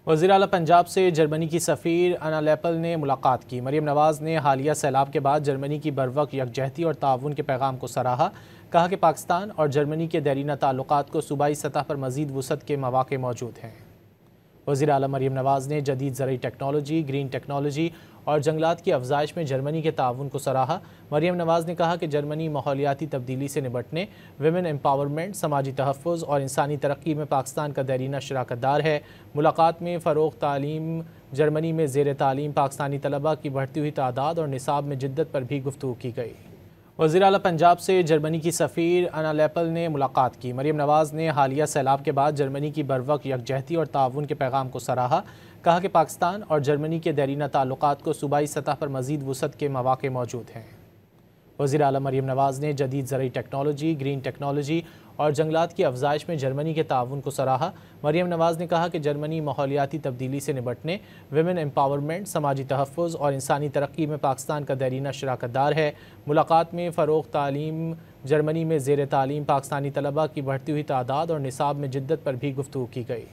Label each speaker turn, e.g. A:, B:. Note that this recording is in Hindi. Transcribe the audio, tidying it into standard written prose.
A: वज़ीर आला पंजाब से जर्मनी की सफ़ीर अना लेपल ने मुलाकात की। मरीम नवाज़ ने हालिया सैलाब के बाद जर्मनी की बरवक्त यकजहती और ताउन के पैगाम को सराहा। कहा कि पाकिस्तान और जर्मनी के देरीना ताल्लुकात को सूबाई सतह पर मज़ीद वुसअत के मौक़े मौजूद हैं। वज़ीर आला मरीम नवाज़ ने जदीद ज़रई टेक्नोलॉजी, ग्रीन टेक्नोलॉजी और जंगलात की अफजाइश में जर्मनी के ताउन को सराहा। मरीम नवाज़ ने कहा कि जर्मनी माहौलियाती तब्दीली से निपटने, विमेन एम्पावरमेंट, समाजी तहफ़्फ़ुज़ और इंसानी तरक्की में पाकिस्तान का देरीना शराकतदार है। मुलाकात में फ़रोग़ तालीम, जर्मनी में ज़ेर तालीम पाकिस्तानी तलबा की बढ़ती हुई तादाद और निसाब में जिद्दत पर भी गुफ्तगू की गई। वज़ीर आला पंजाब से जर्मनी की सफ़ीर अना लेपल ने मुलाकात की। मरीम नवाज़ ने हालिया सैलाब के बाद जर्मनी की बरवक्त यकजहती और ताउन के पैगाम को सराहा। कहा कि पाकिस्तान और जर्मनी के देरीना ताल्लुकात को सूबाई सतह पर मज़ीद वुसअत के मौक़े मौजूद हैं। वज़ीर आला मरीम नवाज़ ने जदीद ज़रई टेक्नोलॉजी, ग्रीन टेक्नोलॉजी और जंगलात की अफजाइश में जर्मनी के ताउन को सराहा। मरीम नवाज़ ने कहा कि जर्मनी माहौलियाती तब्दीली से निपटने, विमेन एम्पावरमेंट, समाजी तहफ़्फ़ुज़ और इंसानी तरक्की में पाकिस्तान का देरीना शराकतदार है। मुलाकात में फ़रोग़ तालीम, जर्मनी में ज़ेर तालीम पाकिस्तानी तलबा की बढ़ती हुई तादाद और निसाब में जिद्दत पर भी गुफ्तगू की गई।